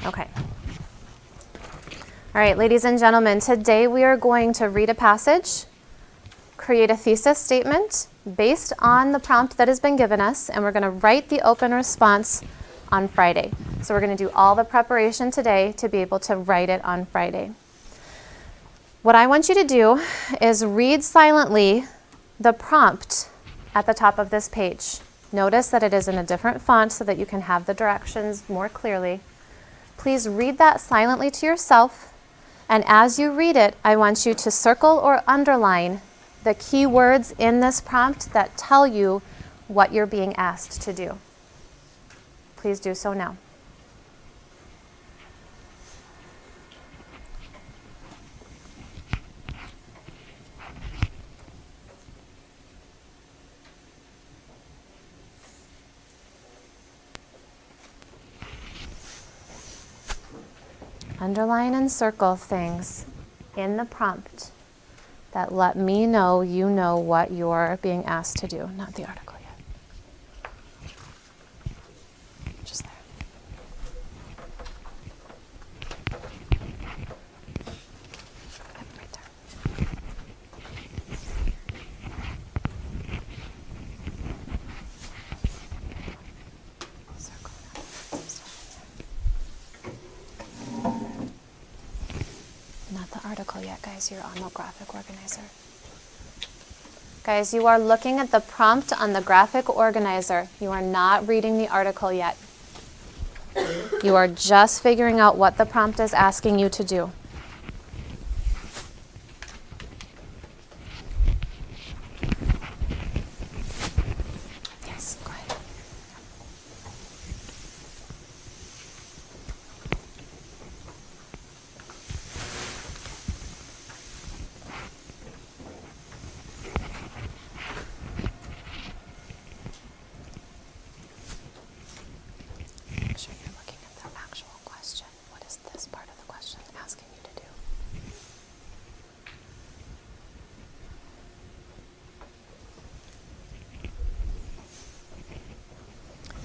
Okay. All right, ladies and gentlemen, today we are going to read a passage, create a thesis statement based on the prompt that has been given us, and we're going to write the open response on Friday. So we're going to do all the preparation today to be able to write it on Friday. What I want you to do is read silently the prompt at the top of this page. Notice that it is in a different font so that you can have the directions more clearly. Please read that silently to yourself, and as you read it, I want you to circle or underline the key words in this prompt that tell you what you're being asked to do. Please do so now. Underline and circle things in the prompt that let me know you know what you're being asked to do, not the article yet. Just there. Yep, right there. Circle that. Not the article yet, guys. You're on the graphic organizer. Guys, you are looking at the prompt on the graphic organizer. You are not reading the article yet. You are just figuring out what the prompt is asking you to do. Yes, go ahead. Make sure you're looking at the actual question. What is this part of the question asking you to do?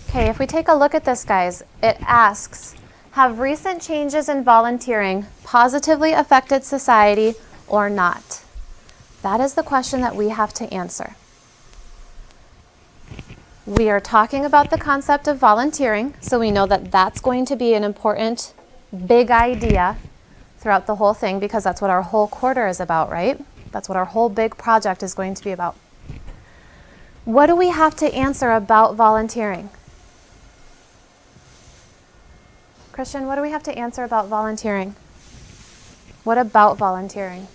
Okay, if we take a look at this, guys, it asks, have recent changes in volunteering positively affected society or not? That is the question that we have to answer. We are talking about the concept of volunteering, so we know that that's going to be an important, big idea throughout the whole thing because that's what our whole quarter is about, right? That's what our whole big project is going to be about. What do we have to answer about volunteering? Christian, what do we have to answer about volunteering? What about volunteering?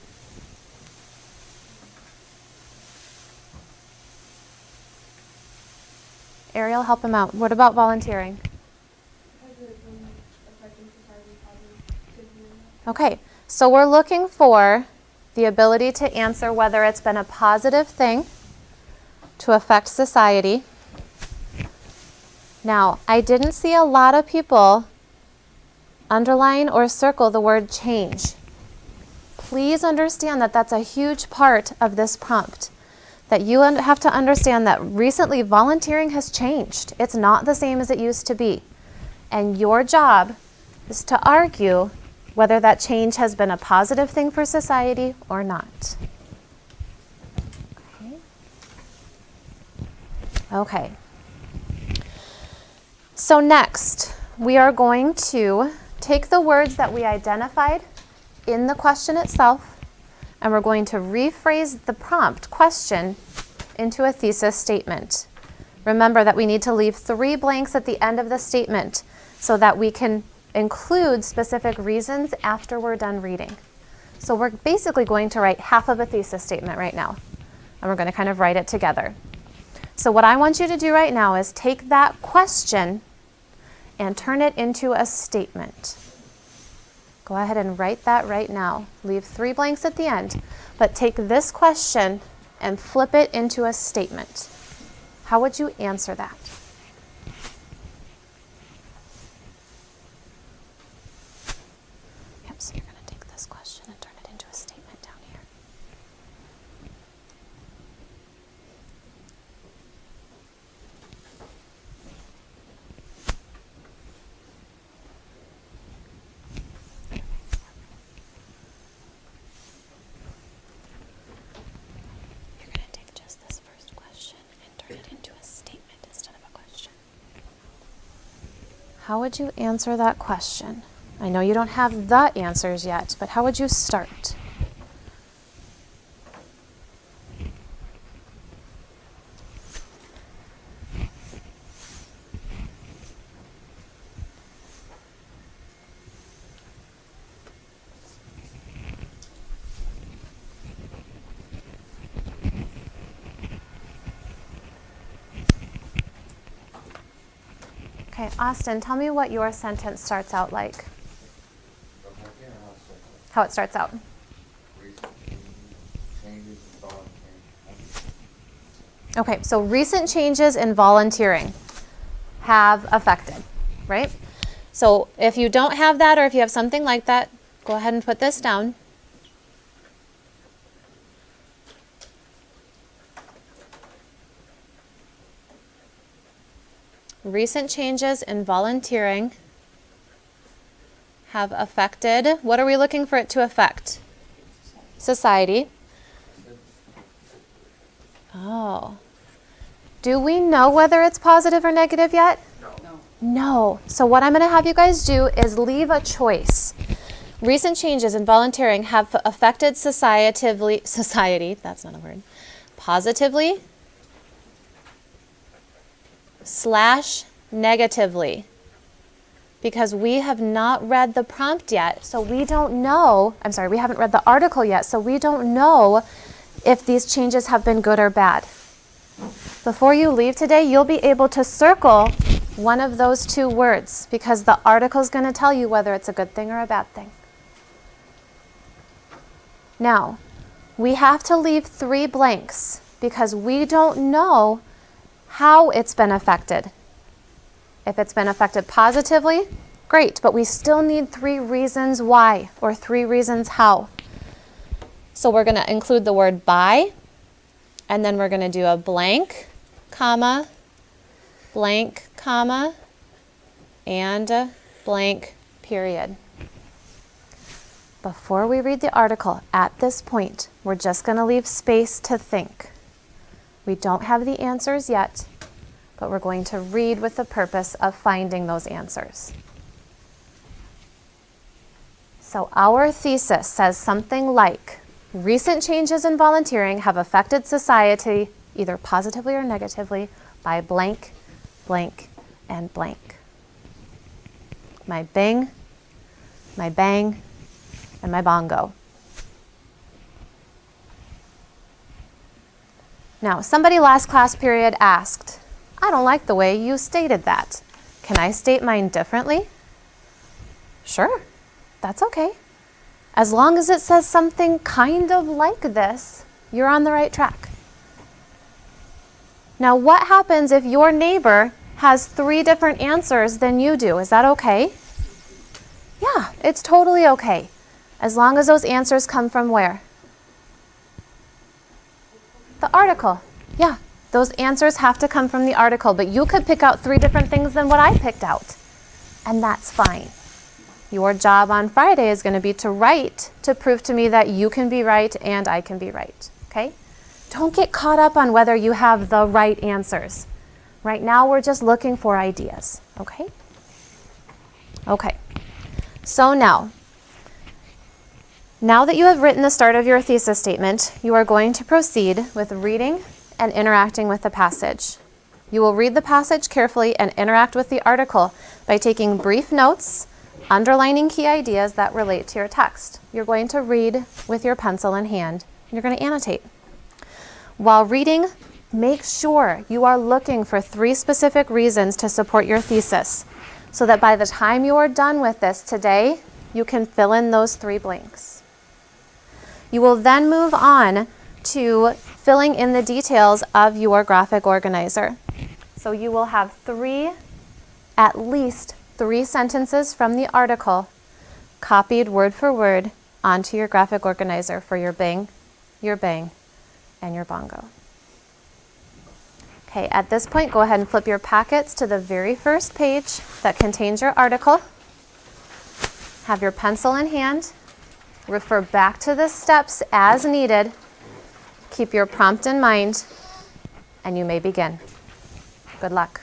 Ariel, help him out. What about volunteering? Okay, so we're looking for the ability to answer whether it's been a positive thing to affect society. Now, I didn't see a lot of people underline or circle the word change. Please understand that that's a huge part of this prompt. That you have to understand that recently volunteering has changed. It's not the same as it used to be. And your job is to argue whether that change has been a positive thing for society or not. Okay. So next, we are going to take the words that we identified in the question itself, and we're going to rephrase the prompt question into a thesis statement. Remember that we need to leave 3 blanks at the end of the statement so that we can include specific reasons after we're done reading. So we're basically going to write half of a thesis statement right now, and we're going to kind of write it together. So what I want you to do right now is take that question and turn it into a statement. Go ahead and write that right now. Leave 3 blanks at the end, but take this question and flip it into a statement. How would you answer that? Yep, so you're going to take this question and turn it into a statement down here. how would you answer that question? I know you don't have the answers yet, but how would you start? Okay, Austin, tell me what your sentence starts out like. How it starts out. Okay, so recent changes in volunteering have affected, right? So if you don't have that, or if you have something like that, go ahead and put this down. Recent changes in volunteering have affected, what are we looking for it to affect? Society. Oh. Do we know whether it's positive or negative yet? No. No. So what I'm going to have you guys do is leave a choice. Recent changes in volunteering have affected society, that's not a word, positively / negatively. Because we have not read the prompt yet, so we don't know, we haven't read the article yet, so we don't know if these changes have been good or bad. Before you leave today, you'll be able to circle one of those two words because the article is going to tell you whether it's a good thing or a bad thing. Now, we have to leave 3 blanks because we don't know how it's been affected. If it's been affected positively, great, but we still need 3 reasons why or 3 reasons how. So we're going to include the word by, and then we're going to do a blank, comma, and a blank period. Before we read the article, at this point, we're just going to leave space to think. We don't have the answers yet, but we're going to read with the purpose of finding those answers. So our thesis says something like, recent changes in volunteering have affected society either positively or negatively by blank, blank, and blank. My bing, my bang, and my bongo. Now, somebody last class period asked, I don't like the way you stated that. Can I state mine differently? Sure, that's okay. As long as it says something kind of like this, you're on the right track. Now, what happens if your neighbor has 3 different answers than you do? Is that okay? Yeah, it's totally okay. As long as those answers come from where? The article. Yeah. Those answers have to come from the article, but you could pick out 3 different things than what I picked out, and that's fine. Your job on Friday is going to be to write to prove to me that you can be right and I can be right, okay? Don't get caught up on whether you have the right answers. Right now, we're just looking for ideas, okay? Okay, so now that you have written the start of your thesis statement, you are going to proceed with reading and interacting with the passage. You will read the passage carefully and interact with the article by taking brief notes, underlining key ideas that relate to your text. You're going to read with your pencil in hand, and you're going to annotate. While reading, make sure you are looking for 3 specific reasons to support your thesis, so that by the time you are done with this today, you can fill in those 3 blanks. You will then move on to filling in the details of your graphic organizer. So you will have at least 3 sentences from the article copied word for word onto your graphic organizer for your bing, your bang, and your bongo. Okay, at this point, go ahead and flip your packets to the very first page that contains your article. Have your pencil in hand. Refer back to the steps as needed. Keep your prompt in mind, and you may begin. Good luck.